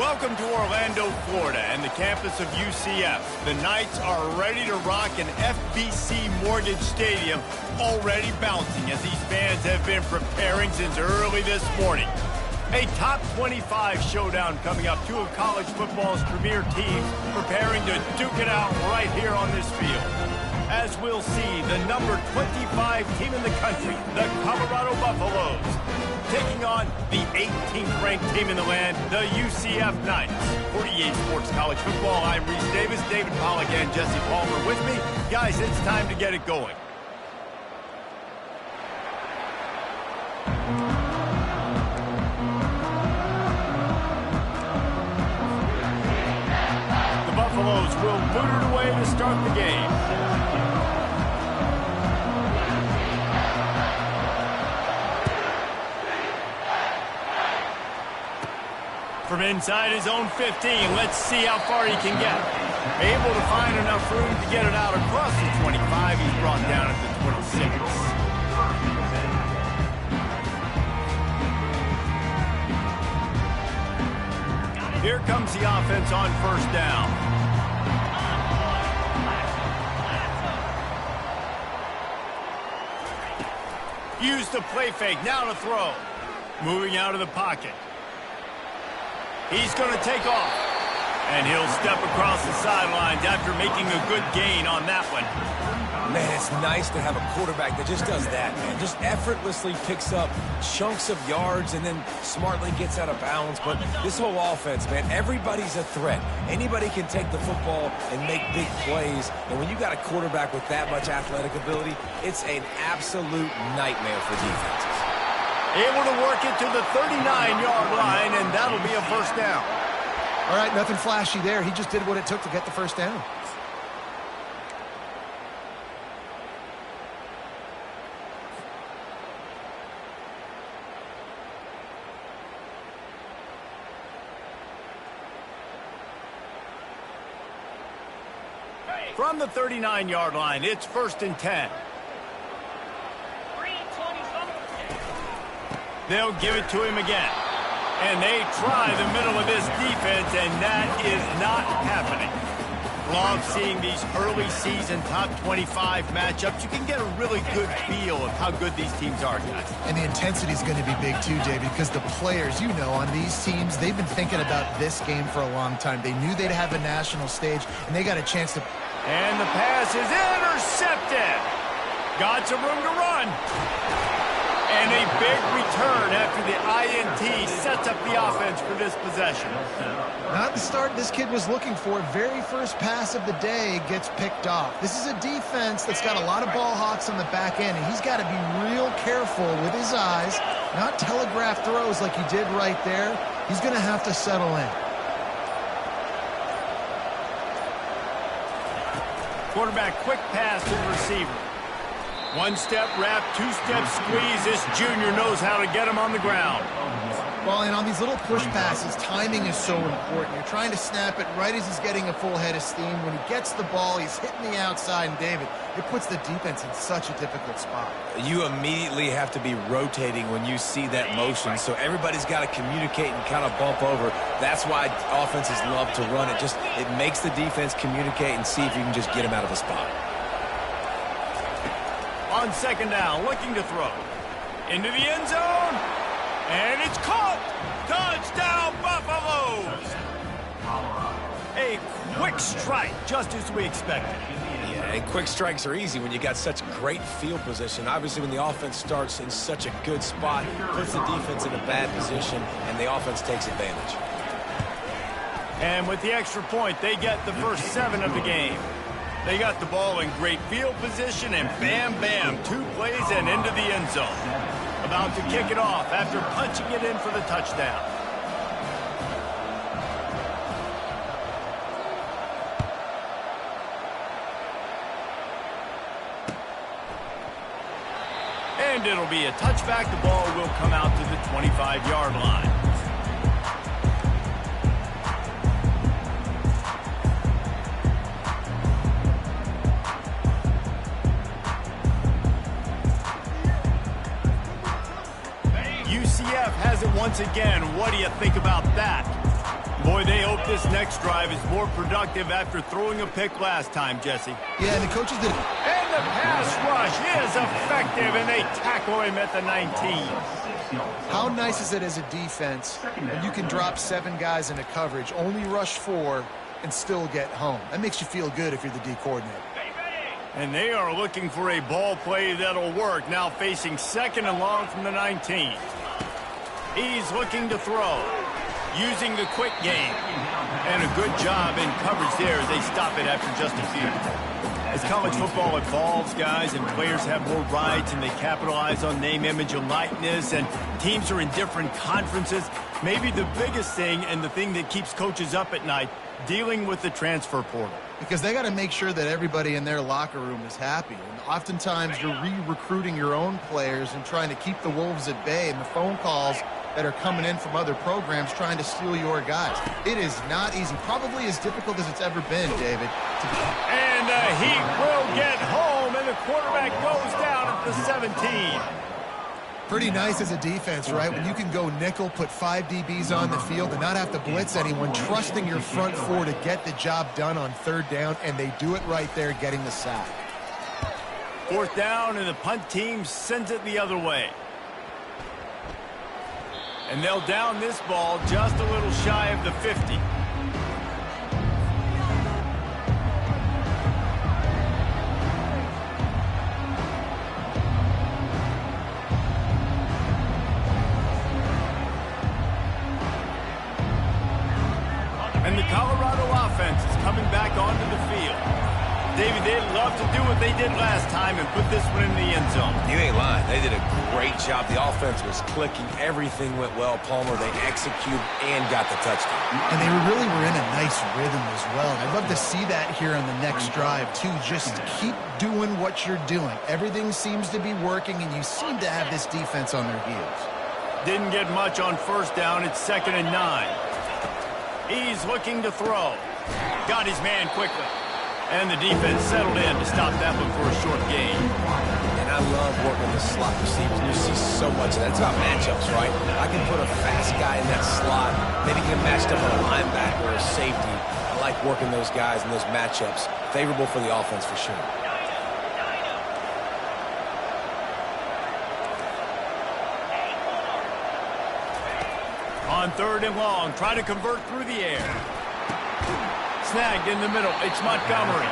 Welcome to Orlando, Florida, and the campus of UCF. The Knights are ready to rock an FBC Mortgage Stadium, already bouncing as these fans have been preparing since early this morning. A top 25 showdown coming up. Two of college football's premier teams preparing to duke it out right here on this field. As we'll see, the number 25 team in the country, the Colorado Buffaloes, taking on the 18th ranked team in the land, the UCF Knights. 48 Sports College Football, I'm Reese Davis, David Pollack and Jesse Palmer with me. Guys, it's time to get it going. The Buffaloes will boot it away to start the game. From inside his own 15, let's see how far he can get. Able to find enough room to get it out across the 25. He's brought down at the 26. Here comes the offense on first down. Use the play fake, now to throw. Moving out of the pocket. He's going to take off. And he'll step across the sidelines after making a good gain on that one. Man, it's nice to have a quarterback that just does that, man. Just effortlessly picks up chunks of yards and then smartly gets out of bounds. But this whole offense, man, everybody's a threat. Anybody can take the football and make big plays. And when you got a quarterback with that much athletic ability, it's an absolute nightmare for defenses. Able to work it to the 39-yard line, and that'll be a first down. All right, nothing flashy there. He just did what it took to get the first down. From the 39-yard line, it's 1st and 10. They'll give it to him again. And they try the middle of this defense, and that is not happening. Love seeing these early season top 25 matchups. You can get a really good feel of how good these teams are, guys. And the intensity is going to be big too, David, because the players, you know, on these teams, they've been thinking about this game for a long time. They knew they'd have a national stage, and they got a chance to... And the pass is intercepted. Got some room to run. And a big return after the INT sets up the offense for this possession. Not the start this kid was looking for. Very first pass of the day gets picked off. This is a defense that's got a lot of ball hawks on the back end, and he's got to be real careful with his eyes, not telegraph throws like he did right there. He's going to have to settle in. Quarterback quick pass to the receiver. One-step wrap, two-step squeeze. This junior knows how to get him on the ground. Well, and on these little push passes, timing is so important. You're trying to snap it right as he's getting a full head of steam. When he gets the ball, he's hitting the outside, and David, it puts the defense in such a difficult spot. You immediately have to be rotating when you see that motion, so everybody's got to communicate and kind of bump over. That's why offenses love to run it. It makes the defense communicate and see if you can just get him out of a spot. On second down, looking to throw. Into the end zone. And it's caught. Touchdown, Buffaloes. A quick strike, just as we expected. Yeah, and quick strikes are easy when you got such great field position. Obviously, when the offense starts in such a good spot, puts the defense in a bad position, and the offense takes advantage. And with the extra point, they get the first 7 of the game. They got the ball in great field position, and bam, bam, 2 plays and into the end zone. About to kick it off after punching it in for the touchdown. And it'll be a touchback. The ball will come out to the 25-yard line. UCF has it once again. What do you think about that? Boy, they hope this next drive is more productive after throwing a pick last time, Jesse. Yeah, and the coaches did. And the pass rush is effective, and they tackle him at the 19. How nice is it as a defense when you can drop 7 guys into coverage, only rush 4, and still get home? That makes you feel good if you're the D coordinator. And they are looking for a ball play that'll work, now facing 2nd and long from the 19. He's looking to throw, using the quick game. And a good job in coverage there as they stop it after just a few. As college football evolves, guys, and players have more rights and they capitalize on name, image, and likeness, and teams are in different conferences, maybe the biggest thing and the thing that keeps coaches up at night, dealing with the transfer portal. Because they got to make sure that everybody in their locker room is happy. And oftentimes you're re-recruiting your own players and trying to keep the Wolves at bay, and the phone calls that are coming in from other programs trying to steal your guys. It is not easy. Probably as difficult as it's ever been, David. And he will get home, and the quarterback goes down at the 17. Pretty nice as a defense, right? When you can go nickel, put 5 DBs on the field, and not have to blitz anyone, trusting your front 4 to get the job done on 3rd down, and they do it right there, getting the sack. 4th down, and the punt team sends it the other way. And they'll down this ball just a little shy of the 50. And the Colorado offense is coming back onto the field. David, they'd love to do what they did last time and put this one in the end zone. You ain't lying. They did a great job. The offense was clicking. Everything went well, Palmer. They executed and got the touchdown. And they really were in a nice rhythm as well. I'd love to see that here on the next drive, too. Just keep doing what you're doing. Everything seems to be working, and you seem to have this defense on their heels. Didn't get much on 1st down. It's 2nd and 9. He's looking to throw. Got his man quickly. And the defense settled in to stop that one for a short gain. And I love working the slot receivers. You see so much of that. It's about matchups, right? I can put a fast guy in that slot, maybe get matched up on a linebacker or a safety. I like working those guys in those matchups. Favorable for the offense for sure. On 3rd and long, trying to convert through the air. Snagged in the middle. It's Montgomery.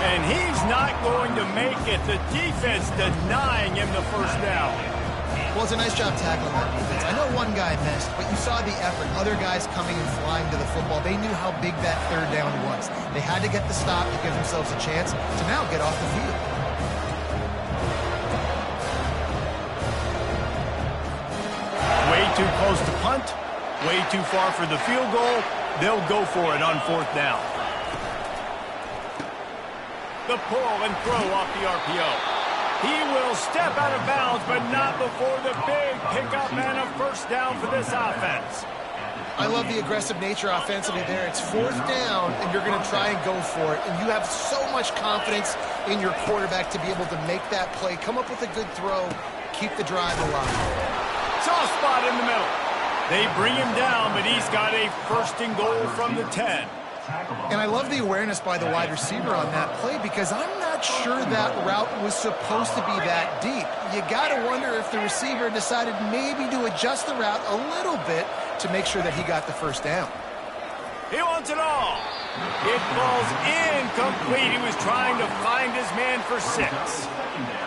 And he's not going to make it. The defense denying him the 1st down. Well, it's a nice job tackling that defense. I know one guy missed, but you saw the effort. Other guys coming and flying to the football. They knew how big that 3rd down was. They had to get the stop to give themselves a chance to now get off the field. Way too close to punt. Way too far for the field goal. They'll go for it on 4th down. The pull and throw off the RPO. He will step out of bounds, but not before the big pickup and a 1st down for this offense. I love the aggressive nature offensively there. It's 4th down, and you're going to try and go for it. And you have so much confidence in your quarterback to be able to make that play, come up with a good throw, keep the drive alive. Soft spot in the middle. They bring him down, but he's got a 1st and goal from the 10. And I love the awareness by the wide receiver on that play, because I'm not sure that route was supposed to be that deep. You got to wonder if the receiver decided maybe to adjust the route a little bit to make sure that he got the 1st down. He wants it all. It falls incomplete. He was trying to find his man for 6.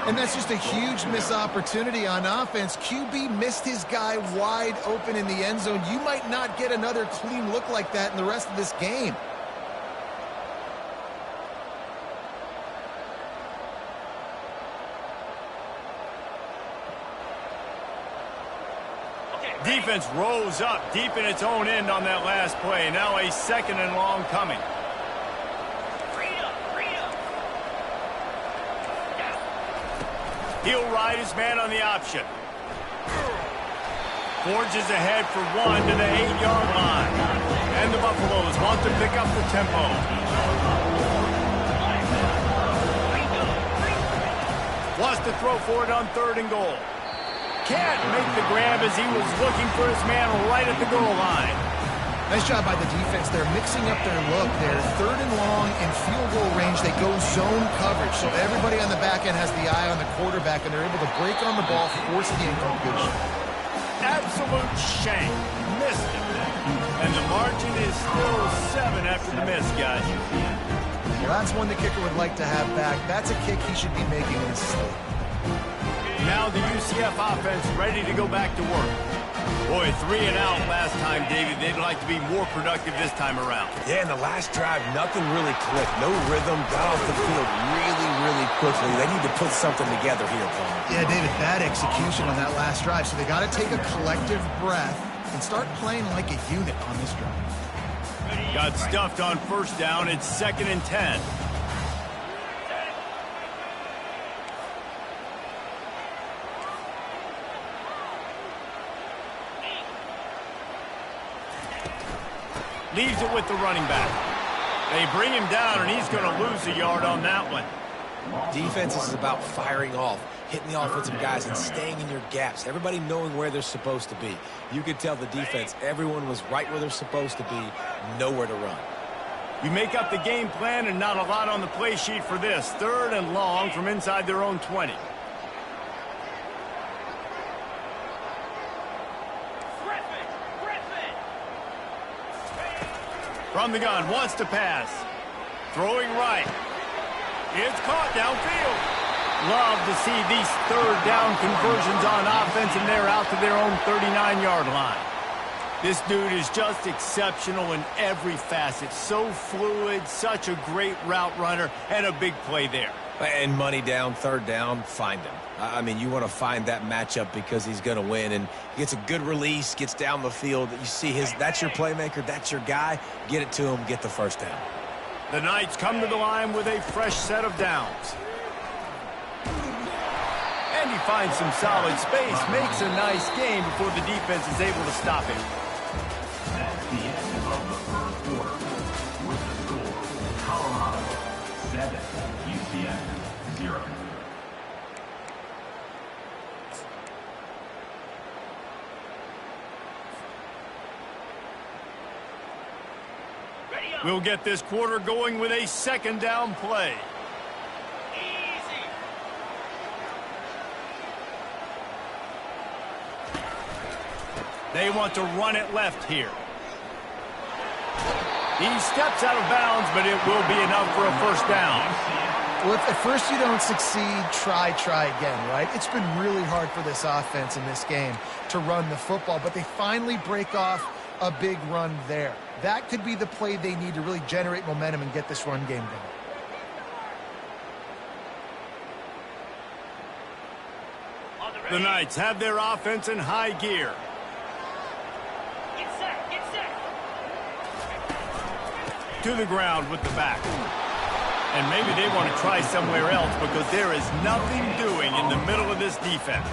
And that's just a huge missed opportunity on offense. QB missed his guy wide open in the end zone. You might not get another clean look like that in the rest of this game. Defense rose up deep in its own end on that last play. Now a 2nd and long coming. He'll ride his man on the option. Forges ahead for 1 to the 8-yard line. And the Buffaloes want to pick up the tempo. Wants to throw for it on 3rd and goal. Can't make the grab as he was looking for his man right at the goal line. Nice job by the defense. They're mixing up their look. They're third and long in field goal range. They go zone coverage. So everybody on the back end has the eye on the quarterback, and they're able to break on the ball, force the incompletion. Absolute shank. Missed it. And the margin is still 7 after the miss, guys. Well, that's one the kicker would like to have back. That's a kick he should be making in his sleep. Now the UCF offense ready to go back to work. Boy, 3 and out last time, David. They'd like to be more productive this time around. Yeah, in the last drive, nothing really clicked. No rhythm, got off the field really quickly. They need to put something together here, Paul. Yeah, David, bad execution on that last drive. So they got to take a collective breath and start playing like a unit on this drive. Got stuffed on first down. It's 2nd and 10. Leaves it with the running back. They bring him down, and he's going to lose a yard on that one. Defense is about firing off, hitting the offensive guys, and staying in your gaps. Everybody knowing where they're supposed to be. You could tell the defense, everyone was right where they're supposed to be, nowhere to run. You make up the game plan, and not a lot on the play sheet for this. 3rd and long from inside their own 20. From the gun, wants to pass. Throwing right. It's caught downfield. Love to see these 3rd down conversions on offense, and they're out to their own 39-yard line. This dude is just exceptional in every facet. So fluid, such a great route runner, and a big play there. And money down, 3rd down, find him. I mean, you want to find that matchup because he's going to win, and he gets a good release, gets down the field. You see that's your playmaker, that's your guy. Get it to him, get the 1st down. The Knights come to the line with a fresh set of downs. And he finds some solid space, makes a nice game before the defense is able to stop him. At the end of the 1st quarter, with the score, Colorado 7, UCF 0. We'll get this quarter going with a 2nd down play. Easy. They want to run it left here. He steps out of bounds, but it will be enough for a 1st down. Well, if at first you don't succeed, try again, right? It's been really hard for this offense in this game to run the football, but they finally break off a big run there. That could be the play they need to really generate momentum and get this run game going. The Knights have their offense in high gear. Get set, get set. To the ground with the back. And maybe they want to try somewhere else because there is nothing doing in the middle of this defense.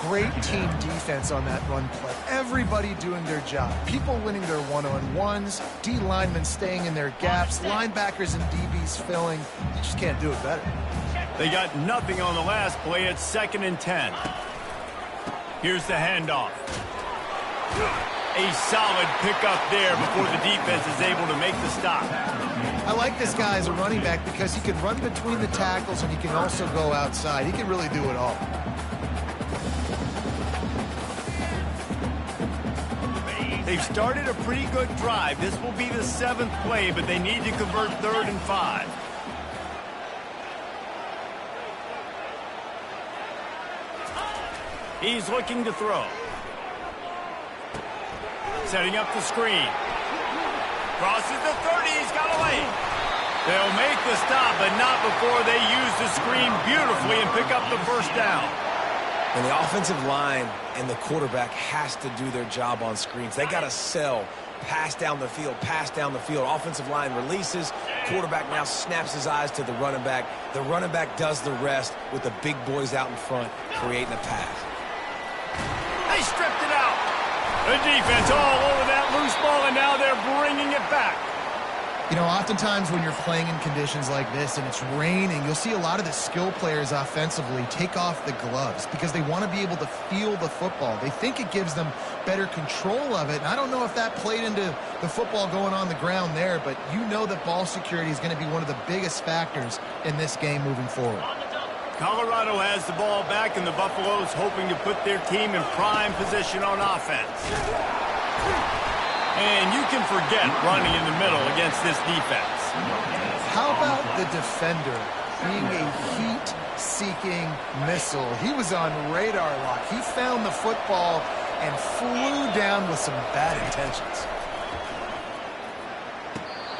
Great team defense on that run play. Everybody doing their job. People winning their one-on-ones, D linemen staying in their gaps, linebackers and DBs filling. You just can't do it better. They got nothing on the last play. It's 2nd and 10. Here's the handoff. A solid pickup there before the defense is able to make the stop. I like this guy as a running back because he can run between the tackles and he can also go outside. He can really do it all. They've started a pretty good drive. This will be the 7th play, but they need to convert 3rd and 5. He's looking to throw. Setting up the screen. Crosses the 30. He's got away. They'll make the stop, but not before they use the screen beautifully and pick up the 1st down. And the offensive line and the quarterback has to do their job on screens. They got to sell. Pass down the field, pass down the field. Offensive line releases. Quarterback now snaps his eyes to the running back. The running back does the rest with the big boys out in front, creating a pass. They stripped it out. The defense all over that loose ball, and now they're bringing it back. You know, oftentimes when you're playing in conditions like this and it's raining, you'll see a lot of the skill players offensively take off the gloves because they want to be able to feel the football. They think it gives them better control of it. And I don't know if that played into the football going on the ground there, but you know that ball security is going to be one of the biggest factors in this game moving forward. Colorado has the ball back, and the Buffaloes hoping to put their team in prime position on offense. And you can forget running in the middle against this defense. How about the defender being a heat-seeking missile? He was on radar lock. He found the football and flew down with some bad intentions.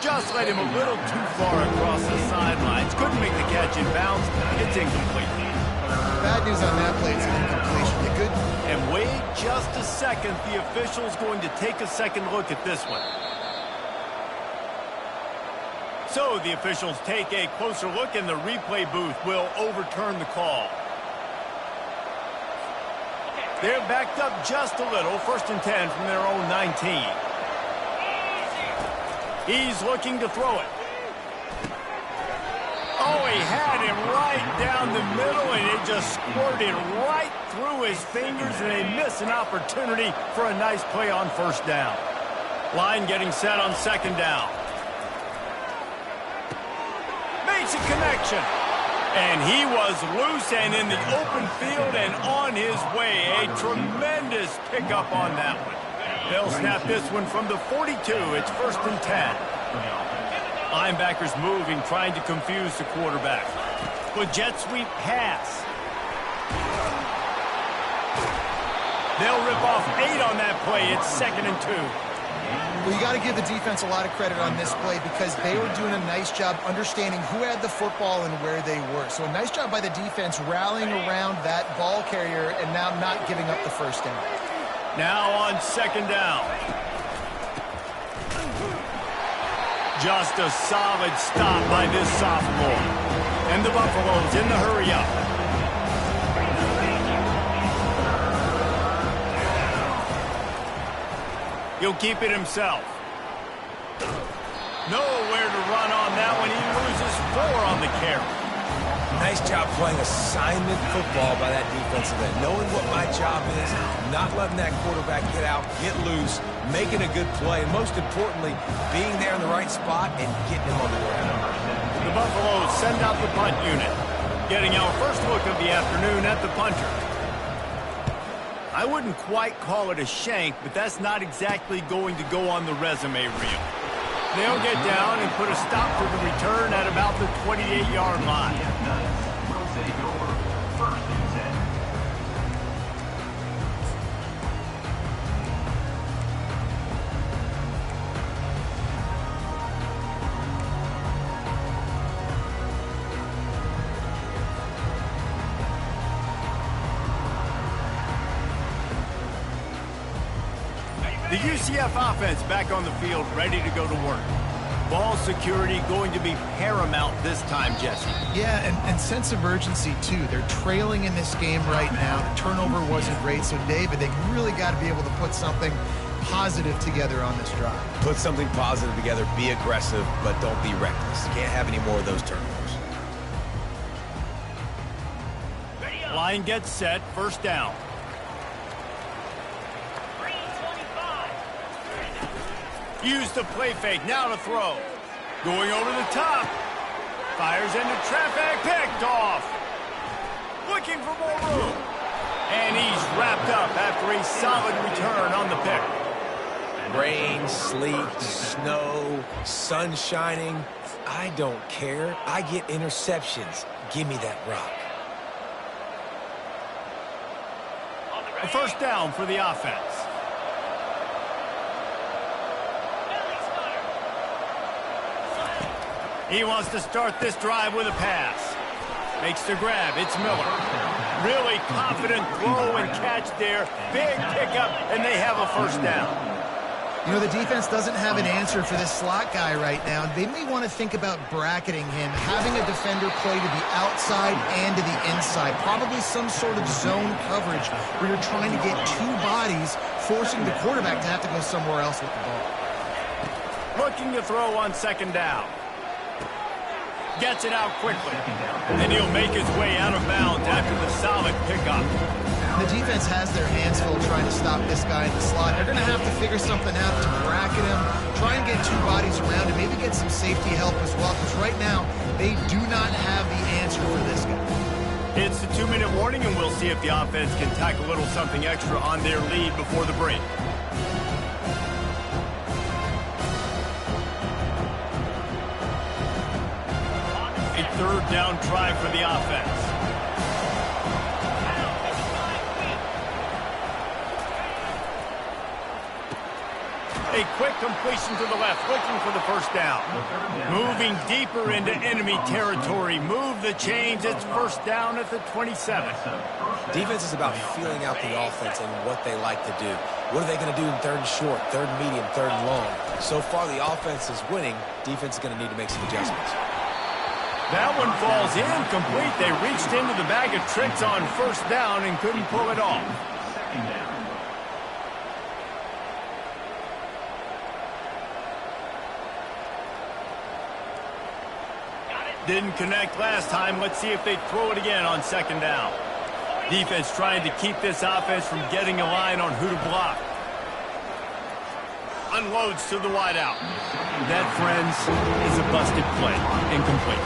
Just let him a little too far across the sidelines. Couldn't make the catch in bounds. It's incomplete. Bad news on that play. It's an incompletion. The good. And wait just a second. The official's going to take a second look at this one. So the officials take a closer look, and the replay booth will overturn the call. They're backed up just a little. 1st and 10 from their own 19. He's looking to throw it. Oh, he had him right down the middle, and it just squirted right through his fingers, and they miss an opportunity for a nice play on 1st down. Line getting set on 2nd down. Makes a connection. And he was loose and in the open field and on his way. A tremendous pickup on that one. They'll snap this one from the 42. It's 1st and 10. Linebackers moving, trying to confuse the quarterback. With jet sweep pass. They'll rip off 8 on that play. It's 2nd and 2. Well, you got to give the defense a lot of credit on this play because they were doing a nice job understanding who had the football and where they were. So a nice job by the defense rallying around that ball carrier and now not giving up the 1st down. Now on 2nd down. Just a solid stop by this sophomore. And the Buffaloes in the hurry up. He'll keep it himself. Nowhere to run on that one. He loses 4 on the carry. Nice job playing assignment football by that defensive end. Knowing what my job is, not letting that quarterback get out, get loose, making a good play, and most importantly, being there in the right spot and getting him on the ground. The Buffaloes send out the punt unit. Getting our first look of the afternoon at the punter. I wouldn't quite call it a shank, but that's not exactly going to go on the resume reel. They'll get down and put a stop to the return at about the 28-yard line. We'll take over 1st and 10. The UCF offense back on the field, ready to go to work. Ball security going to be paramount this time, Jesse. Yeah, and sense of urgency, too. They're trailing in this game right now. The turnover wasn't great, so, David, they really got to be able to put something positive together on this drive. Put something positive together, be aggressive, but don't be reckless. Can't have any more of those turnovers. Line gets set, 1st down. Use the play fake, now to throw. Going over the top. Fires into traffic, picked off. Looking for more room. And he's wrapped up after a solid return on the pick. Rain, sleet, snow, sun shining. I don't care. I get interceptions. Give me that rock. A 1st down for the offense. He wants to start this drive with a pass. Makes the grab. It's Miller. Really confident throw and catch there. Big pickup, and they have a 1st down. You know, the defense doesn't have an answer for this slot guy right now. They may want to think about bracketing him, having a defender play to the outside and to the inside. Probably some sort of zone coverage where you're trying to get 2 bodies, forcing the quarterback to have to go somewhere else with the ball. looking to throw on second down. Gets it out quickly. And he'll make his way out of bounds after the solid pickup. The defense has their hands full trying to stop this guy in the slot. They're going to have to figure something out to bracket him, try and get two bodies around him, maybe get some safety help as well, because right now they do not have the answer for this guy. It's the 2-minute warning, and we'll see if the offense can tack a little something extra on their lead before the break. A third down try for the offense. A quick completion to the left, looking for the first down. Moving deeper into enemy territory. Move the chains. It's first down at the 27. Defense is about feeling out the offense and what they like to do. What are they going to do in third and short, third and medium, third and long? So far, the offense is winning. Defense is going to need to make some adjustments. That one falls incomplete. They reached into the bag of tricks on first down and couldn't pull it off. Second down. Didn't connect last time. Let's see if they throw it again on second down. Defense trying to keep this offense from getting a line on who to block. Unloads to the wideout. That, friends, is a busted play. Incomplete.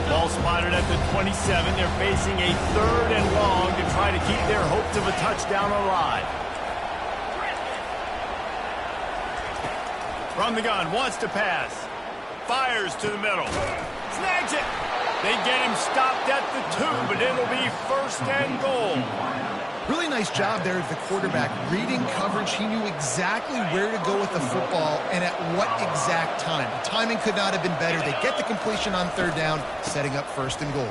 Ball spotted at the 27. They're facing a third and long to try to keep their hopes of a touchdown alive. From the gun, wants to pass. Fires to the middle. Snags it. They get him stopped at the 2, but it'll be first and goal. Really nice job there of the quarterback. Reading coverage, he knew exactly where to go with the football and at what exact time. The timing could not have been better. They get the completion on third down, setting up first and goal.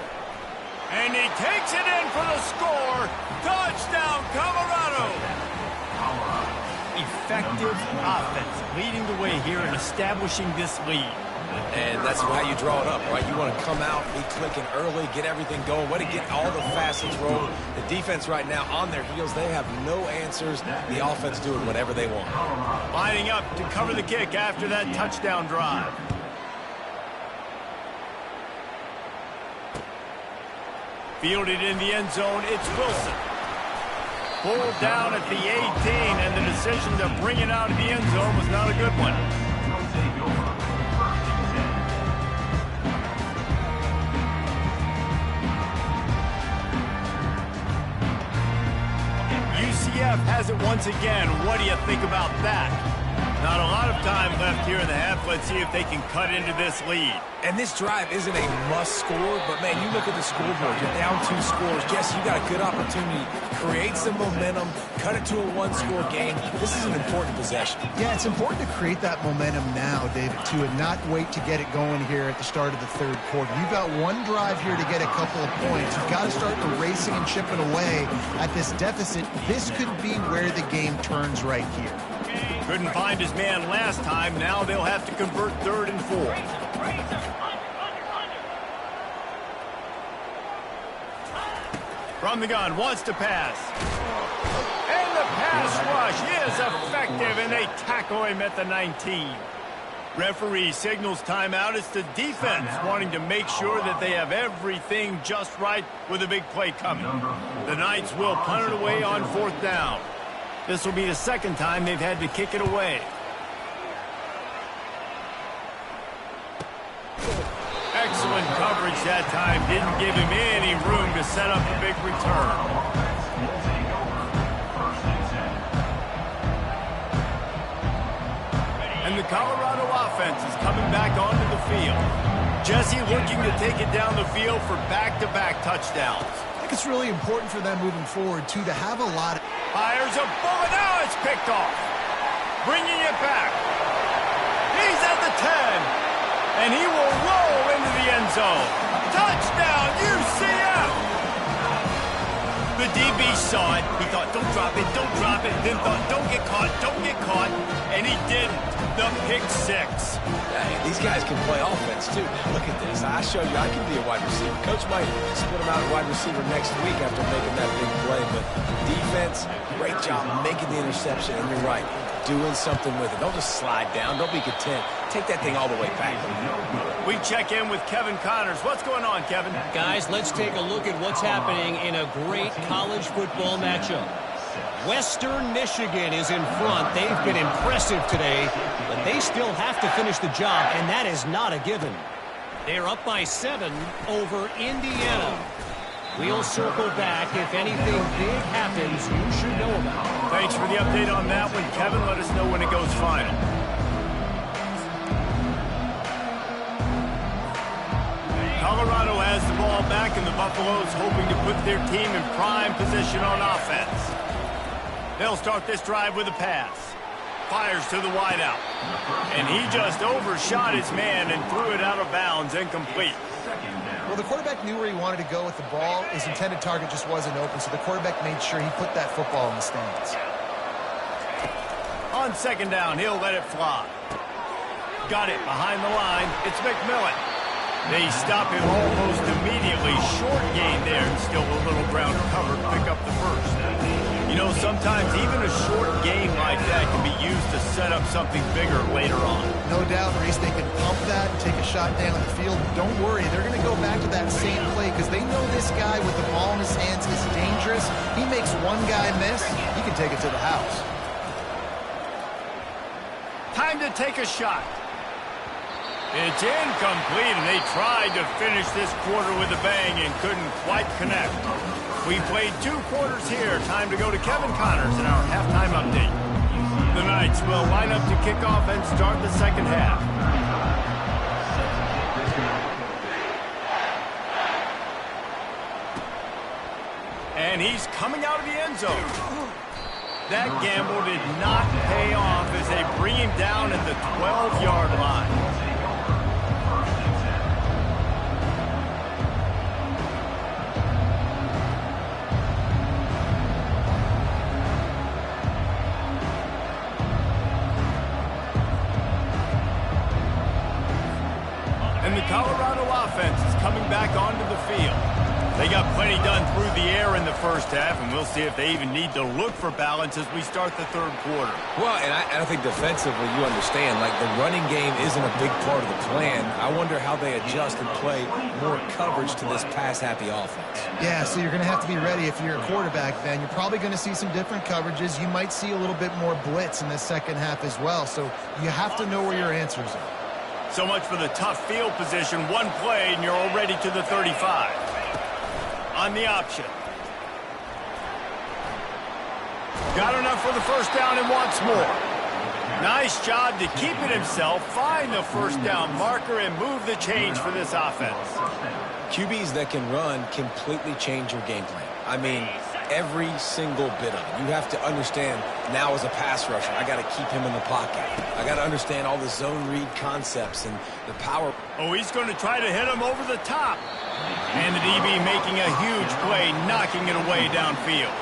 And he takes it in for the score. Touchdown, Colorado. Effective offense leading the way here and establishing this lead. And that's how you draw it up, right? You want to come out, be clicking early, get everything going, way to get all the facets rolling. The defense right now on their heels, they have no answers. The offense doing whatever they want. Lining up to cover the kick after that touchdown drive. Fielded in the end zone, it's Wilson. Pulled down at the 18, and the decision to bring it out of the end zone was not a good one. UCF has it once again. What do you think about that? Not a lot of time left here in the half. Let's see if they can cut into this lead. And this drive isn't a must score, but, man, you look at the scoreboard. You're down 2 scores. Yes, you got a good opportunity. Create some momentum. Cut it to a 1-score game. This is an important possession. Yeah, it's important to create that momentum now, David, too, and not wait to get it going here at the start of the third quarter. You've got one drive here to get a couple of points. You've got to start erasing and chipping away at this deficit. This could be where the game turns right here. Couldn't find his man last time. Now they'll have to convert third and 4. From the gun, wants to pass. And the pass rush is effective, and they tackle him at the 19. Referee signals timeout. It's the defense wanting to make sure that they have everything just right with a big play coming. The Knights will punt it away on fourth down. This will be the second time they've had to kick it away. Excellent coverage that time. Didn't give him any room to set up a big return. And the Colorado offense is coming back onto the field. Jesse looking to take it down the field for back-to-back touchdowns. I think it's really important for them moving forward, too, to have a lot of... Fires a bullet. Now it's picked off. Bringing it back. He's at the 10. And he will roll into the end zone. Touchdown, UCF! The DB saw it. He thought, don't drop it, don't drop it. Then thought, don't get caught, don't get caught. And he didn't. the pick six. Yeah, these guys can play offense, too. Look at this. I show you I can be a wide receiver. Coach might split him out at wide receiver next week after making that big play. But defense, great job making the interception. And you're right, doing something with it. Don't just slide down. Don't be content. Take that thing all the way back. We check in with Kevin Connors. What's going on, Kevin? Guys, let's take a look at what's happening in a great college football matchup. Western Michigan is in front. They've been impressive today, but they still have to finish the job, and that is not a given. They're up by 7 over Indiana. We'll circle back. If anything big happens, you should know about it. Thanks for the update on that one, Kevin. Let us know when it goes final. Colorado has the ball back, and the Buffaloes hoping to put their team in prime position on offense. They'll start this drive with a pass. Fires to the wideout. And he just overshot his man and threw it out of bounds, incomplete. Well, the quarterback knew where he wanted to go with the ball. His intended target just wasn't open, so the quarterback made sure he put that football in the stands. On second down, he'll let it fly. Got it behind the line. It's McMillan. They stop him almost immediately. Short gain there, and still a little ground covered. Pick up the first. You know, sometimes even a short game like that can be used to set up something bigger later on. No doubt, Reese, they can pump that, take a shot down the field. Don't worry, they're going to go back to that same play because they know this guy with the ball in his hands is dangerous. He makes one guy miss, he can take it to the house. Time to take a shot. It's incomplete, and they tried to finish this quarter with a bang and couldn't quite connect. We played 2 quarters here. Time to go to Kevin Connors in our halftime update. The Knights will line up to kick off and start the second half. And he's coming out of the end zone. That gamble did not pay off as they bring him down at the 12-yard line. And the Colorado offense is coming back onto the field. They got plenty done through the air in the first half, and we'll see if they even need to look for balance as we start the third quarter. Well, and I think defensively, you understand, like the running game isn't a big part of the plan. I wonder how they adjust and play more coverage to this pass-happy offense. Yeah, so you're going to have to be ready if you're a quarterback then. You're probably going to see some different coverages. You might see a little bit more blitz in the second half as well, so you have to know where your answers are. So much for the tough field position. One play, and you're already to the 35. On the option. Got enough for the first down and wants more. Nice job to keep it himself, find the first down marker, and move the change for this offense. QBs that can run completely change your game plan. I mean, every single bit of it. You have to understand now as a pass rusher, I got to keep him in the pocket. I got to understand all the zone read concepts and the power. Oh, he's going to try to hit him over the top. And the DB making a huge play, knocking it away downfield.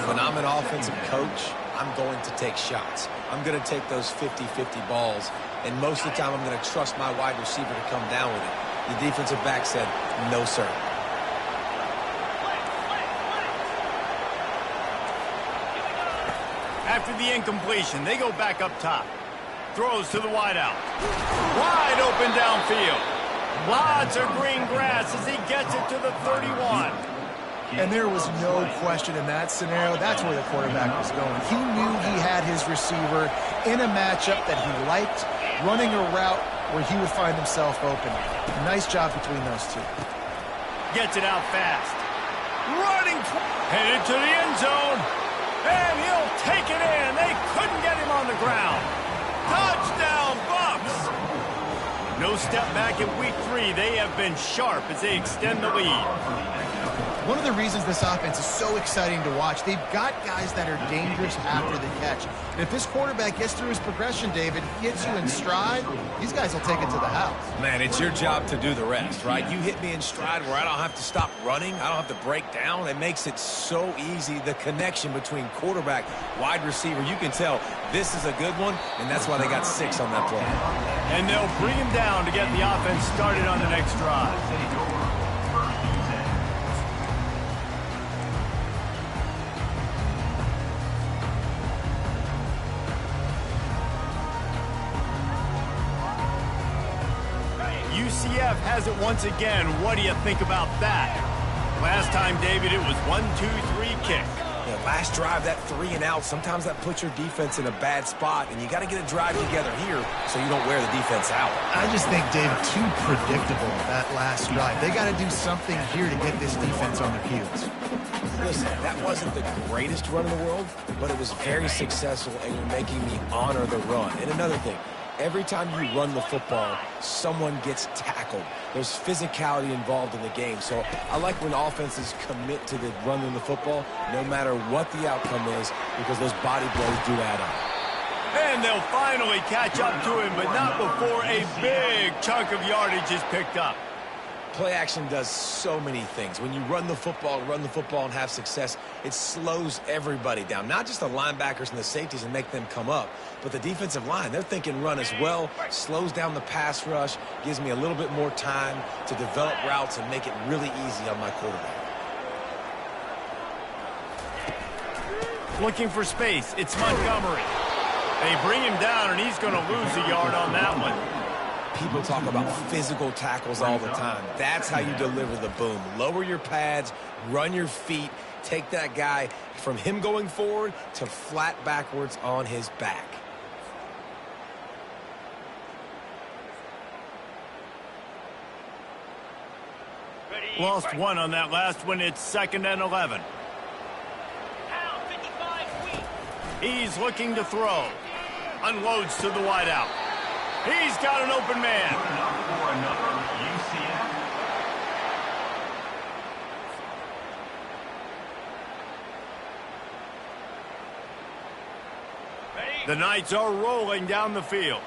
When I'm an offensive coach, I'm going to take shots. I'm going to take those 50-50 balls, and most of the time I'm going to trust my wide receiver to come down with it. The defensive back said, no, sir. After the incompletion, they go back up top. Throws to the wideout. Wide open downfield. Lots of green grass as he gets it to the 31. And there was no question in that scenario. That's where the quarterback was going. He knew he had his receiver in a matchup that he liked, running a route where he would find himself open. Nice job between those two. Gets it out fast. Running, headed to the end zone. And he'll take it in. They couldn't get him on the ground. Touchdown, Bucks! No step back in week 3. They have been sharp as they extend the lead. One of the reasons this offense is so exciting to watch, they've got guys that are dangerous after the catch. And if this quarterback gets through his progression, David, gets you in stride, these guys will take it to the house. Man, it's your job to do the rest, right? You hit me in stride where I don't have to stop running. I don't have to break down. It makes it so easy, the connection between quarterback, wide receiver. You can tell this is a good one, and that's why they got 6 on that play. And they'll bring him down to get the offense started on the next drive. UCF has it once again. What do you think about that? Last time, David, it was 1-2-3 kick. Yeah, last drive, that 3 and out, sometimes that puts your defense in a bad spot, and you got to get a drive together here so you don't wear the defense out. I just think, David, too predictable, that last drive. They got to do something here to get this defense on their heels. Listen, that wasn't the greatest run in the world, but it was very successful, and you're making me honor the run. And another thing, every time you run the football, someone gets tackled. There's physicality involved in the game. So I like when offenses commit to the running the football, no matter what the outcome is, because those body blows do add up. And they'll finally catch up to him, but not before a big chunk of yardage is picked up. Play action does so many things. When you run the football and have success, it slows everybody down. Not just the linebackers and the safeties and make them come up, but the defensive line. They're thinking run as well, slows down the pass rush, gives me a little bit more time to develop routes and make it really easy on my quarterback. Looking for space, it's Montgomery. They bring him down, and he's going to lose a yard on that one. People talk about physical tackles all the time. That's how you deliver the boom. Lower your pads, run your feet, take that guy from him going forward to flat backwards on his back. Lost 1 on that last one. It's 2nd and 11. He's looking to throw. Unloads to the wideout. He's got an open man. For another UCF. The Knights are rolling down the field.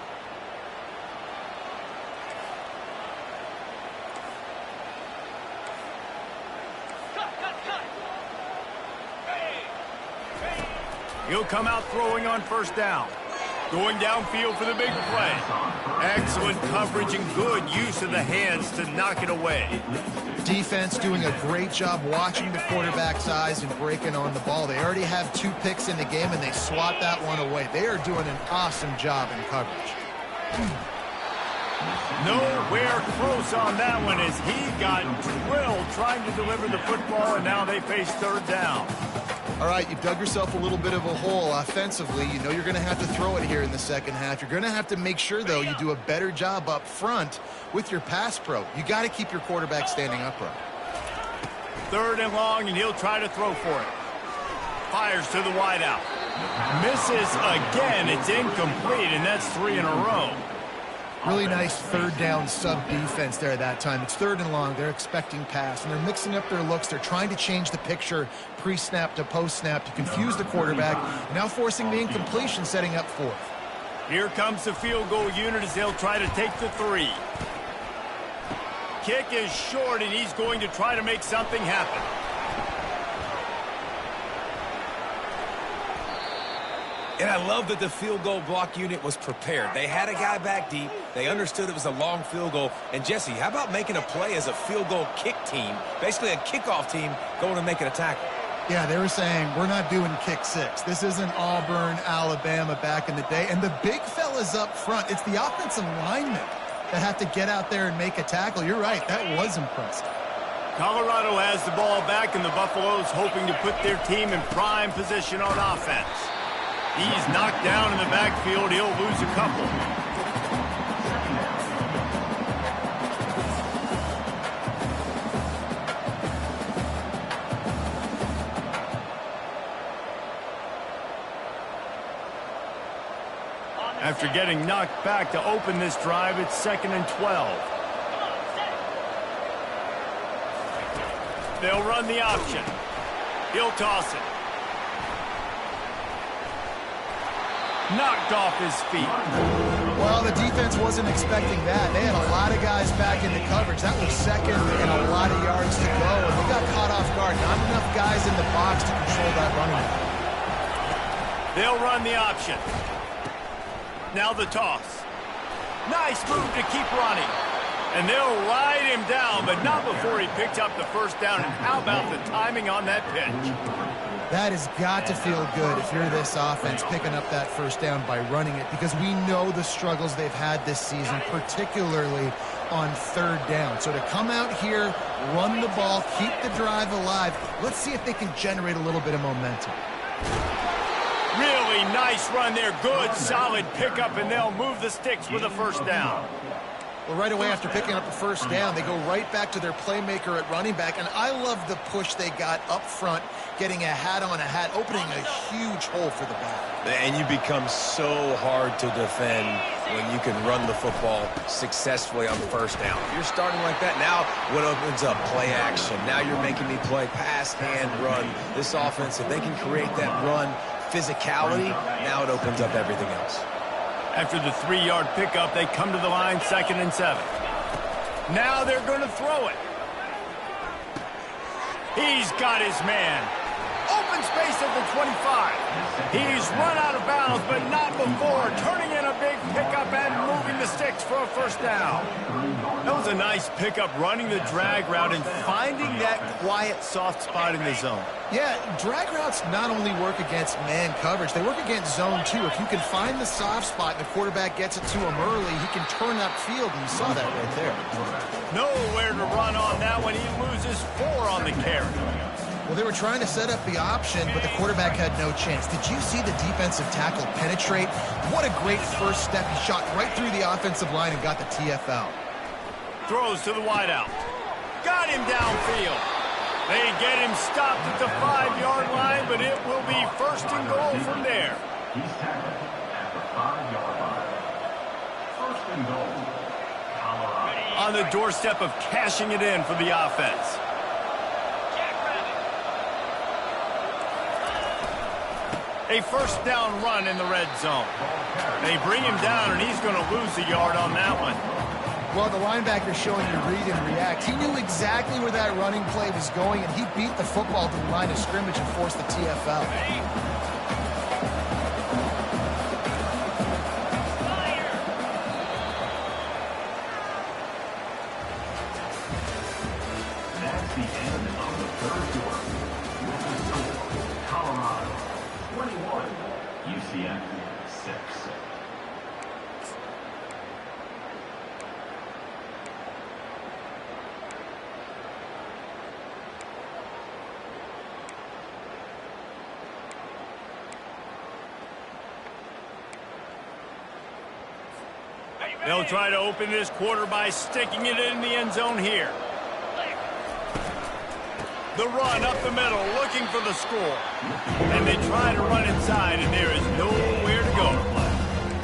He'll come out throwing on first down. Going downfield for the big play. Excellent coverage and good use of the hands to knock it away. Defense doing a great job watching the quarterback's eyes and breaking on the ball. They already have 2 picks in the game, and they swat that one away. They are doing an awesome job in coverage. Nowhere close on that one as he got drilled trying to deliver the football, and now they face 3rd down. All right, you've dug yourself a little bit of a hole offensively. You know you're going to have to throw it here in the second half. You're going to have to make sure, though, you do a better job up front with your pass pro. You got to keep your quarterback standing upright. 3rd and long, and he'll try to throw for it. Fires to the wideout. Misses again. It's incomplete, and that's 3 in a row. Really nice 3rd down sub defense there that time. It's 3rd and long. They're expecting pass, and they're mixing up their looks. They're trying to change the picture pre-snap to post-snap to confuse the quarterback, now forcing the incompletion, setting up 4th. Here comes the field goal unit as they'll try to take the 3. Kick is short, and he's going to try to make something happen. And I love that the field goal block unit was prepared. They had a guy back deep. They understood it was a long field goal. And, Jesse, how about making a play as a field goal kick team, basically a kickoff team, going and making a tackle? Yeah, they were saying, we're not doing kick 6. This isn't Auburn, Alabama back in the day. And the big fellas up front, it's the offensive linemen that have to get out there and make a tackle. You're right, that was impressive. Colorado has the ball back, and the Buffaloes hoping to put their team in prime position on offense. He's knocked down in the backfield. He'll lose a couple. After getting knocked back to open this drive, it's 2nd and 12. They'll run the option. He'll toss it. Knocked off his feet. Well, the defense wasn't expecting that. They had a lot of guys back into coverage. That was second and a lot of yards to go, and they got caught off guard. Not enough guys in the box to control that running back. They'll run the option. Now the toss. Nice move to keep running. And they'll ride him down, but not before he picked up the first down. And how about the timing on that pitch? That has got to feel good if you're this offense picking up that first down by running it, because we know the struggles they've had this season, particularly on third down. So to come out here, run the ball, keep the drive alive, let's see if they can generate a little bit of momentum. Really nice run there. Good, solid pickup, and they'll move the sticks with a first down. Well, right away after picking up the first down, they go right back to their playmaker at running back, and I love the push they got up front, getting a hat on a hat, opening a huge hole for the back. And you become so hard to defend when you can run the football successfully on first down. If you're starting like that, now what opens up? Play action. Now you're making me play pass, hand, run. This offense, if they can create that run physicality, now it opens up everything else. After the 3-yard pickup, they come to the line, 2nd and 7. Now they're going to throw it. He's got his man. Open space at the 25. He's run out of bounds, but not before turning in a big pickup and moving the sticks for a first down. That was a nice pickup, running the drag route and finding that quiet, soft spot in the zone. Yeah, drag routes not only work against man coverage, they work against zone too. If you can find the soft spot and the quarterback gets it to him early, he can turn upfield, and you saw that right there. Nowhere to run on that one. He loses 4 on the carry. Well, they were trying to set up the option, but the quarterback had no chance. Did you see the defensive tackle penetrate? What a great first step. He shot right through the offensive line and got the TFL. Throws to the wideout. Got him downfield. They get him stopped at the 5-yard line, but it will be 1st and goal from there. He's tackled at the 5-yard line. 1st and goal. Colorado. On the doorstep of cashing it in for the offense. A first down run in the red zone. They bring him down, and he's going to lose a yard on that one. Well, the linebacker's showing you read and react. He knew exactly where that running play was going, and he beat the football to the line of scrimmage and forced the TFL. That's the end of the 3rd quarter. With the score, Colorado 21, UCF 6. They'll try to open this quarter by sticking it in the end zone here. The run up the middle, looking for the score. And they try to run inside, and there is nowhere to go.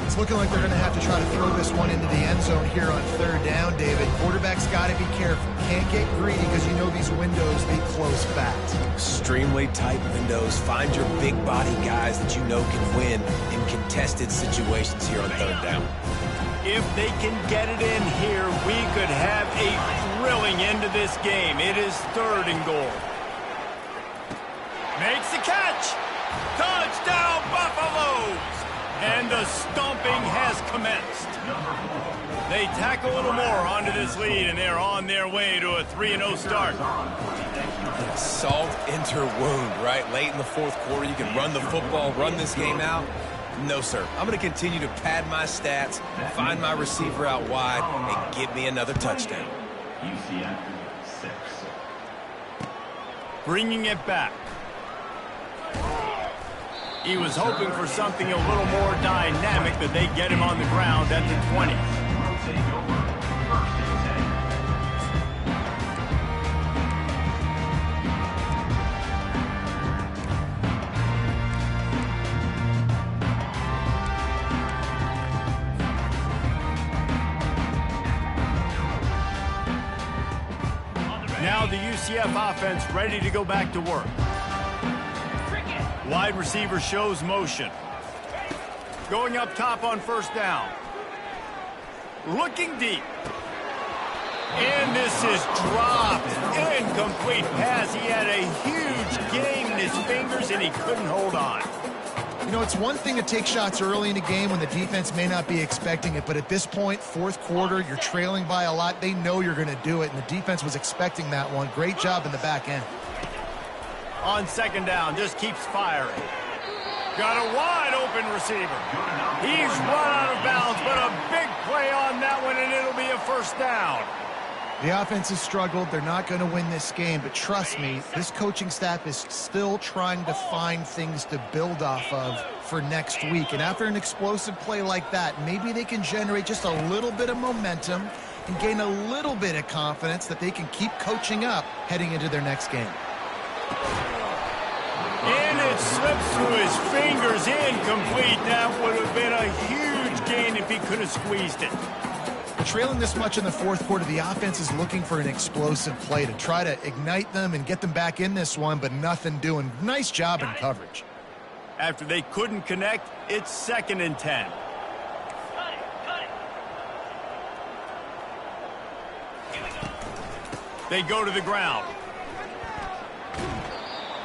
It's looking like they're going to have to try to throw this one into the end zone here on 3rd down, David. Quarterback's got to be careful. Can't get greedy because you know these windows, they close fast. Extremely tight windows. Find your big body guys that you know can win in contested situations here on 3rd down. If they can get it in here, we could have a thrilling end to this game. It is 3rd and goal. Makes the catch. Touchdown, Buffaloes. And the stomping has commenced. They tack a little more onto this lead, and they're on their way to a 3-0 start. Salt into wound, right? Late in the 4th quarter, you can run the football, run this game out. No, sir. I'm going to continue to pad my stats, find my receiver out wide, and get me another touchdown. UCF 6. Bringing it back. He was hoping for something a little more dynamic, but they get him on the ground at the 20. Take over 1st and 10. Now the UCF offense ready to go back to work. Wide receiver shows motion. Going up top on first down. Looking deep. And this is dropped. Incomplete pass. He had a huge game in his fingers, and he couldn't hold on. You know, it's one thing to take shots early in a game when the defense may not be expecting it, but at this point, fourth quarter, you're trailing by a lot. They know you're going to do it, and the defense was expecting that one. Great job in the back end. On second down, just keeps firing. Got a wide open receiver. He's run out of bounds, but a big play on that one, and it'll be a first down. The offense has struggled. They're not going to win this game, but trust me, this coaching staff is still trying to find things to build off of for next week. And after an explosive play like that, maybe they can generate just a little bit of momentum and gain a little bit of confidence that they can keep coaching up heading into their next game. And it slips through his fingers, incomplete. That would have been a huge gain if he could have squeezed it. Trailing this much in the fourth quarter, the offense is looking for an explosive play to try to ignite them and get them back in this one, but nothing doing. Nice job in coverage. After they couldn't connect, it's 2nd and 10. They go to the ground.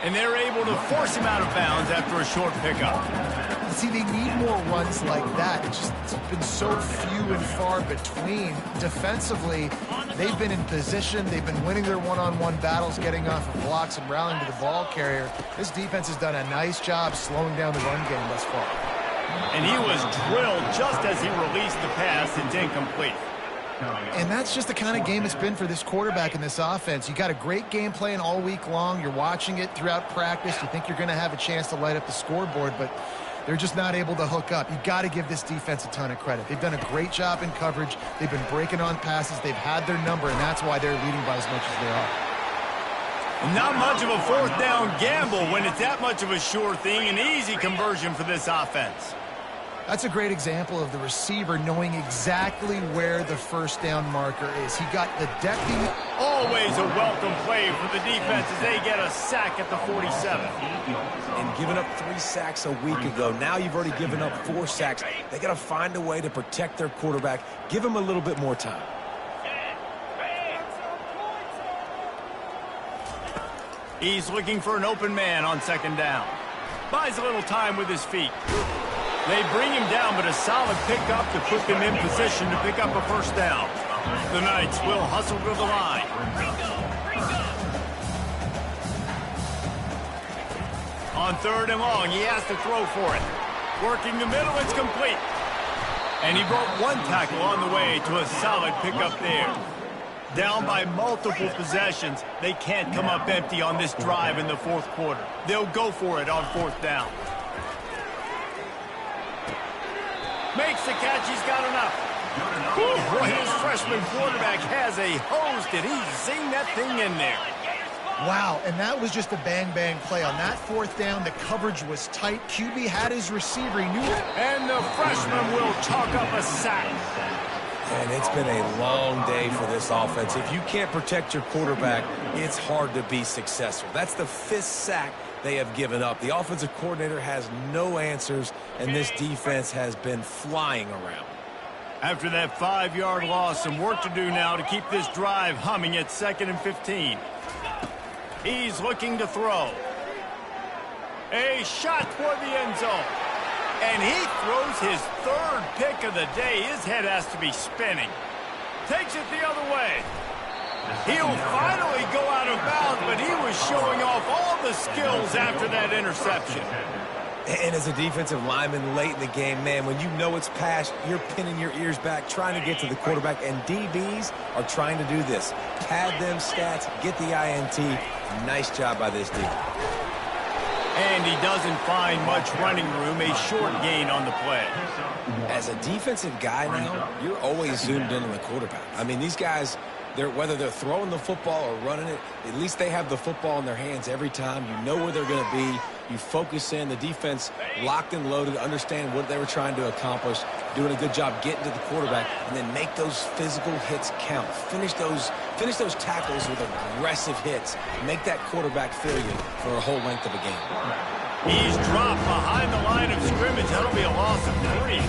And they're able to force him out of bounds after a short pickup. See, they need more runs like that. It's been so few and far between. Defensively, they've been in position. They've been winning their one-on-one battles, getting off of blocks and rallying to the ball carrier. This defense has done a nice job slowing down the run game thus far. And he was drilled just as he released the pass. It's incomplete. And that's just the kind of game it's been for this quarterback in this offense. You got a great game plan all week long. You're watching it throughout practice. You think you're going to have a chance to light up the scoreboard, but they're just not able to hook up. You got to give this defense a ton of credit. They've done a great job in coverage. They've been breaking on passes. They've had their number, and that's why they're leading by as much as they are. Not much of a fourth down gamble when it's that much of a sure thing. An easy conversion for this offense. That's a great example of the receiver knowing exactly where the first down marker is. He got the decking. Always a welcome play for the defense as they get a sack at the 47. And giving up 3 sacks a week ago. Now you've already given up 4 sacks. They got to find a way to protect their quarterback. Give him a little bit more time. He's looking for an open man on second down. Buys a little time with his feet. They bring him down, but a solid pickup to put them in position to pick up a first down. The Knights will hustle to the line. On 3rd and long, he has to throw for it. Working the middle, it's complete. And he broke 1 tackle on the way to a solid pickup there. Down by multiple possessions, they can't come up empty on this drive in the fourth quarter. They'll go for it on 4th down. Makes the catch, he's got enough. Ooh, boy, his freshman quarterback has a hose. Did he zing that thing in there? Wow, and that was just a bang-bang play. On that 4th down, the coverage was tight. QB had his receiver. He knew it. And the freshman will chalk up a sack. And it's been a long day for this offense. If you can't protect your quarterback, it's hard to be successful. That's the 5th sack they have given up. The offensive coordinator has no answers, and this defense has been flying around. After that 5-yard loss, some work to do now to keep this drive humming at 2nd and 15. He's looking to throw. A shot toward the end zone. And he throws his 3rd pick of the day. His head has to be spinning. Takes it the other way. He'll finally go out of bounds, but he was showing off all the skills after that interception. And as a defensive lineman late in the game, man, when you know it's passed, you're pinning your ears back, trying to get to the quarterback, and DBs are trying to do this. Pad them stats, get the INT. Nice job by this defense. And he doesn't find much running room, a short gain on the play. As a defensive guy now, you're always zoomed in on the quarterback. I mean, these guys, whether they're throwing the football or running it, at least they have the football in their hands every time. You know where they're going to be. You focus in, the defense locked and loaded, understand what they were trying to accomplish, doing a good job getting to the quarterback, and then make those physical hits count. Finish those tackles with aggressive hits. Make that quarterback feel you for a whole length of a game. He's dropped behind the line of scrimmage. That'll be a loss of 3.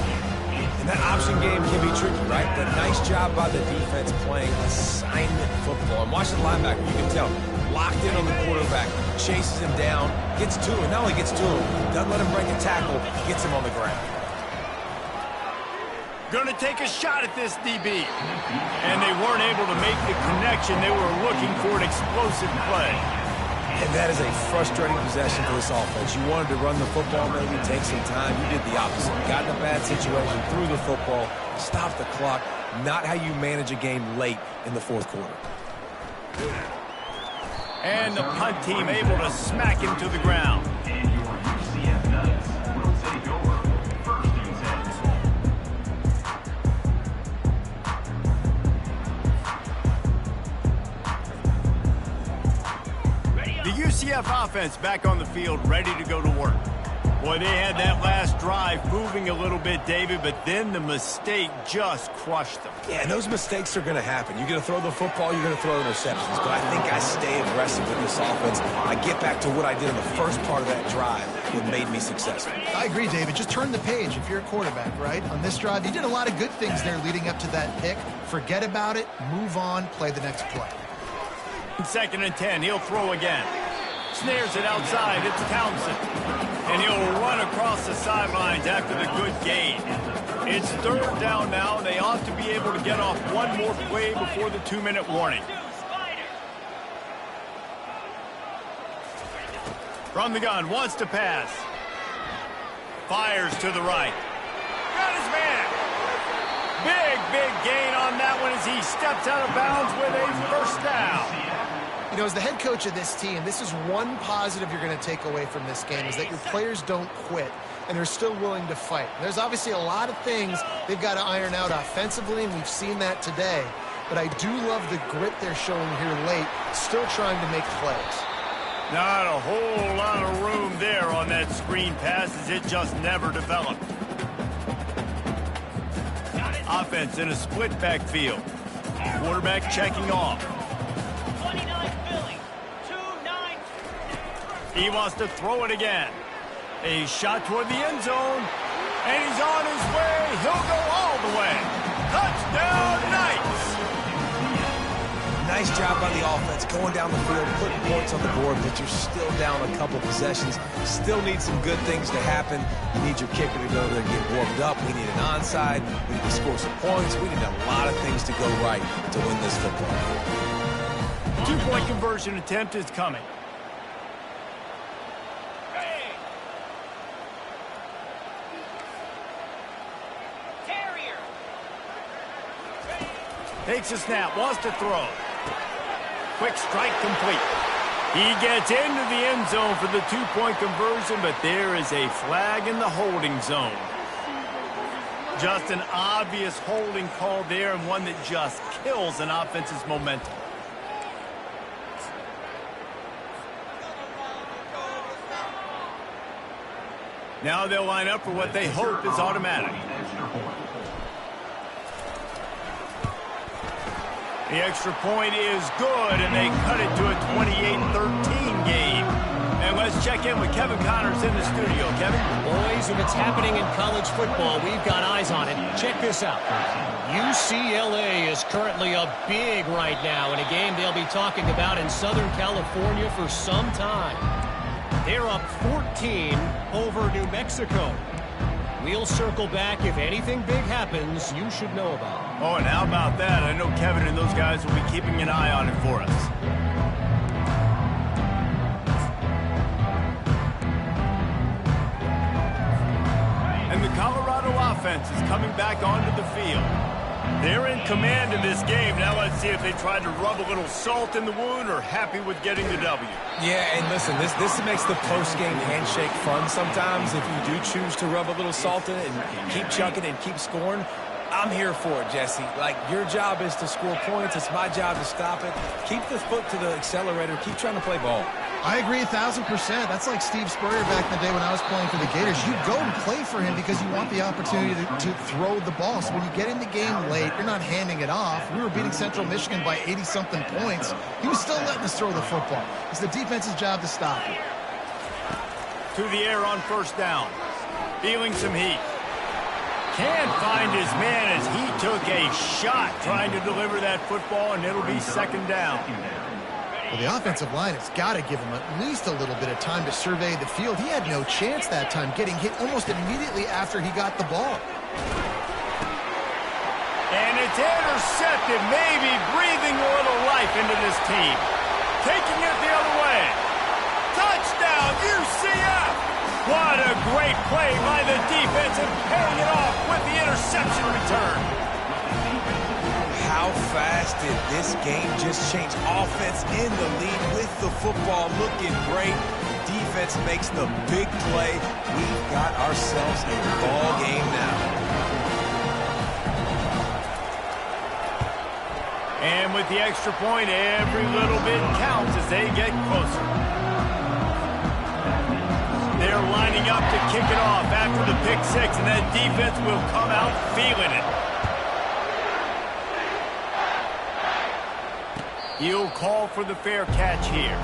And that option game can be tricky, right? But nice job by the defense playing assignment football. And watch the linebacker, you can tell, locked in on the quarterback, chases him down, gets to him, not only gets to him, doesn't let him break a tackle, gets him on the ground. Gonna take a shot at this DB. And they weren't able to make the connection. They were looking for an explosive play. And that is a frustrating possession for this offense. You wanted to run the football, maybe take some time. You did the opposite. You got in a bad situation, threw the football, stopped the clock. Not how you manage a game late in the fourth quarter. And the punt team able to smack him to the ground. And your UCF Knights will take over first and 10. The UCF offense back on the field, ready to go to work. Boy, they had that last drive moving a little bit, David, but then the mistake just crushed them. Yeah, and those mistakes are going to happen. You're going to throw the football, you're going to throw interceptions. But I think I stay aggressive with this offense. I get back to what I did in the first part of that drive that made me successful. I agree, David. Just turn the page if you're a quarterback, right? On this drive, you did a lot of good things there leading up to that pick. Forget about it, move on, play the next play. 2nd and 10, he'll throw again. Snares it outside, it's Townsend. And he'll run across the sidelines after the good gain. It's 3rd down now, and they ought to be able to get off one more play before the 2-minute warning. From the gun, wants to pass. Fires to the right. Got his man. Big gain on that one as he steps out of bounds with a first down. You know, as the head coach of this team, this is one positive you're going to take away from this game, is that your players don't quit and they're still willing to fight. There's obviously a lot of things they've got to iron out offensively, and we've seen that today. But I do love the grit they're showing here late, still trying to make plays. Not a whole lot of room there on that screen pass as it just never developed. Offense in a split backfield. Quarterback checking off. 29 Philly, 2-9. He wants to throw it again. A shot toward the end zone. And he's on his way. He'll go all the way. Touchdown, Knights! Nice job by the offense, going down the field, putting points on the board, but you're still down a couple possessions. Still need some good things to happen. You need your kicker to go there and get warmed up. We need an onside. We need to score some points. We need a lot of things to go right to win this football game. 2-point conversion attempt is coming. Terrier. Takes a snap, wants to throw. Quick strike complete. He gets into the end zone for the 2-point conversion, but there is a flag in the holding zone. Just an obvious holding call there, and one that just kills an offense's momentum. Now they'll line up for what they hope is automatic. The extra point is good, and they cut it to a 28-13 game. And let's check in with Kevin Connors in the studio. Kevin? Boys, if it's happening in college football, we've got eyes on it. Check this out. UCLA is currently up big right now in a game they'll be talking about in Southern California for some time. They're up 14 over New Mexico. We'll circle back. If anything big happens, you should know about it. Oh, and how about that? I know Kevin and those guys will be keeping an eye on it for us. And the Colorado offense is coming back onto the field. They're in command of this game. Now let's see if they tried to rub a little salt in the wound or happy with getting the W. Yeah, and listen, this makes the post-game handshake fun sometimes. If you do choose to rub a little salt in it and keep chucking and keep scoring, I'm here for it, Jesse. Like, your job is to score points. It's my job to stop it. Keep the foot to the accelerator. Keep trying to play ball. I agree 1,000%. That's like Steve Spurrier back in the day when I was playing for the Gators. You go and play for him because you want the opportunity to throw the ball. So when you get in the game late, you're not handing it off. We were beating Central Michigan by 80-something points. He was still letting us throw the football. It's the defense's job to stop it. To the air on first down. Feeling some heat. Can't find his man as he took a shot trying to deliver that football, and it'll be second down. Well, the offensive line has got to give him at least a little bit of time to survey the field. He had no chance that time, getting hit almost immediately after he got the ball. And it's intercepted, maybe breathing a little life into this team. Taking it the other way. Touchdown, UCF! What a great play by the defense and paying it off with the interception return. How fast did this game just change? Offense in the lead with the football looking great. Defense makes the big play. We've got ourselves a ball game now. And with the extra point, every little bit counts as they get closer. They're lining up to kick it off after the pick six, and that defense will come out feeling it. He'll call for the fair catch here.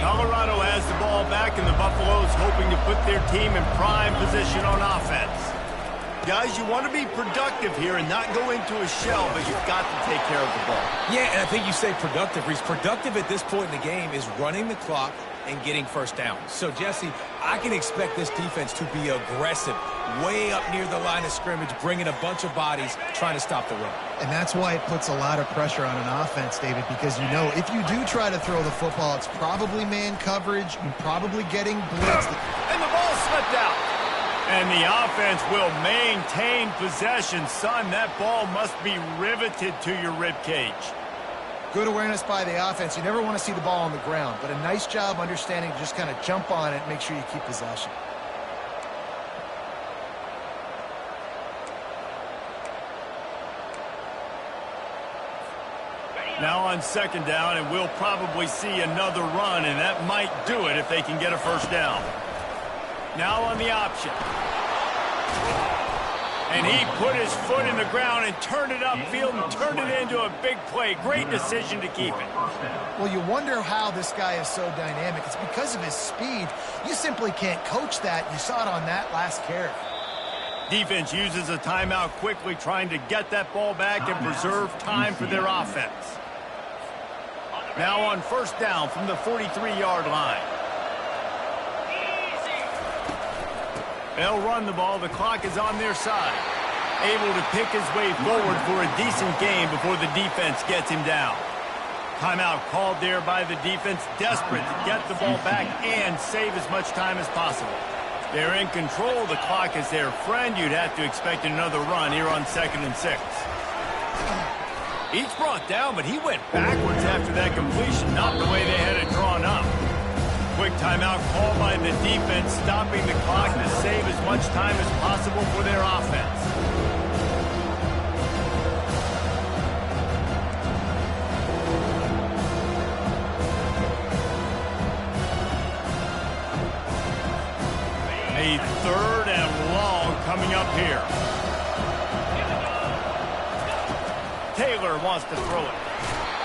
Colorado has the ball back, and the Buffaloes hoping to put their team in prime position on offense. Guys, you want to be productive here and not go into a shell, but you've got to take care of the ball. Yeah, and I think you say productive. Reese, productive at this point in the game is running the clock and getting first down. So, Jesse, I can expect this defense to be aggressive, way up near the line of scrimmage, bringing a bunch of bodies, trying to stop the run. And that's why it puts a lot of pressure on an offense, David, because you know if you do try to throw the football, it's probably man coverage, you're probably getting blitzed. And the ball slipped out. And the offense will maintain possession. Son, that ball must be riveted to your ribcage. Good awareness by the offense. You never want to see the ball on the ground, but a nice job understanding to just kind of jump on it, make sure you keep possession. Now on second down, and we'll probably see another run, and that might do it if they can get a first down. Now on the option. And he put his foot in the ground and turned it upfield and turned it into a big play. Great decision to keep it. Well, you wonder how this guy is so dynamic. It's because of his speed. You simply can't coach that. You saw it on that last carry. Defense uses a timeout quickly, trying to get that ball back and preserve time for their offense. Now on first down from the 43-yard line. They'll run the ball. The clock is on their side. Able to pick his way forward for a decent game before the defense gets him down. Timeout called there by the defense, desperate to get the ball back and save as much time as possible. They're in control. The clock is their friend. You'd have to expect another run here on 2nd and 6. Each brought down, but he went backwards after that completion, not the way they had it drawn up. Quick timeout call by the defense, stopping the clock to save as much time as possible for their offense. A 3rd and long coming up here. Taylor wants to throw it.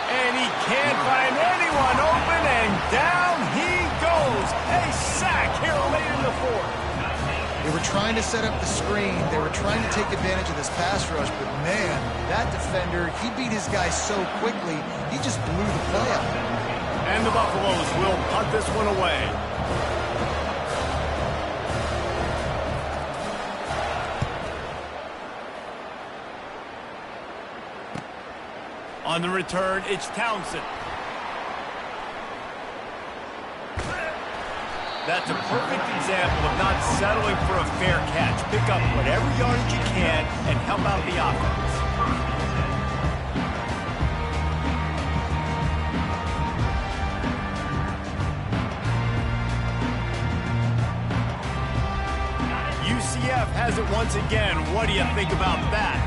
And he can't find anyone open, and down he goes. A sack here late in the 4th. They were trying to set up the screen. They were trying to take advantage of this pass rush, but man, that defender, he beat his guy so quickly, he just blew the play up. And the Buffaloes will punt this one away. On the return, it's Townsend. That's a perfect example of not settling for a fair catch. Pick up whatever yardage you can and help out the offense. UCF has it once again. What do you think about that?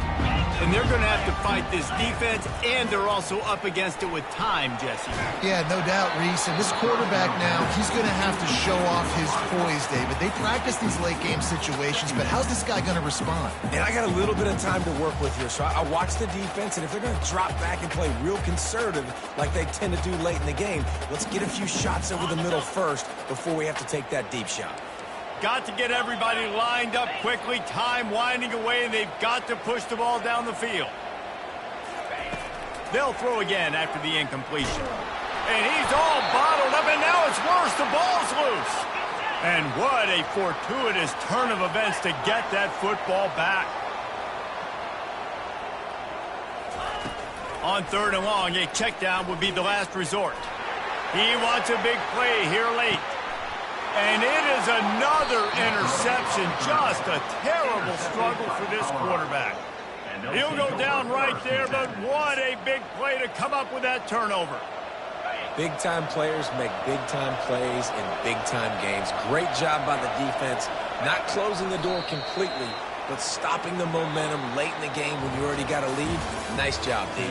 And they're going to have to fight this defense, and they're also up against it with time, Jesse. Yeah, no doubt, Reese. And this quarterback now, he's going to have to show off his poise, David. They practice these late-game situations, but how's this guy going to respond? And I got a little bit of time to work with here, so I watch the defense, and if they're going to drop back and play real conservative like they tend to do late in the game, let's get a few shots over the middle first before we have to take that deep shot. Got to get everybody lined up quickly. Time winding away, and they've got to push the ball down the field. They'll throw again after the incompletion. And he's all bottled up, and now it's worse. The ball's loose. And what a fortuitous turn of events to get that football back. On 3rd and long, a check down would be the last resort. He wants a big play here late. And it is another interception. Just a terrible struggle for this quarterback. He'll go down right there, but what a big play to come up with that turnover. Big-time players make big-time plays in big-time games. Great job by the defense, not closing the door completely, but stopping the momentum late in the game when you already got a lead. Nice job, D.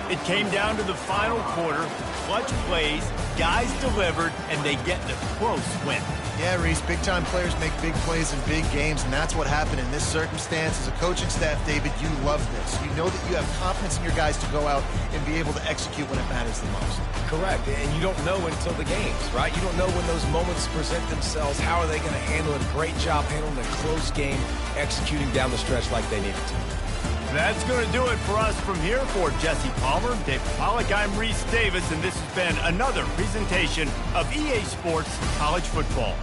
It came down to the final quarter. Clutch plays, guys delivered, and they get the close win. Yeah, Reese, big-time players make big plays in big games, and that's what happened in this circumstance. As a coaching staff, David, you love this. You know that you have confidence in your guys to go out and be able to execute when it matters the most. Correct, and you don't know until the games, right? You don't know when those moments present themselves. How are they going to handle it? Great job handling a close game, executing down the stretch like they needed to. That's going to do it for us from here. For Jesse Palmer, Dave Pollack, I'm Reese Davis, and this has been another presentation of EA Sports College Football.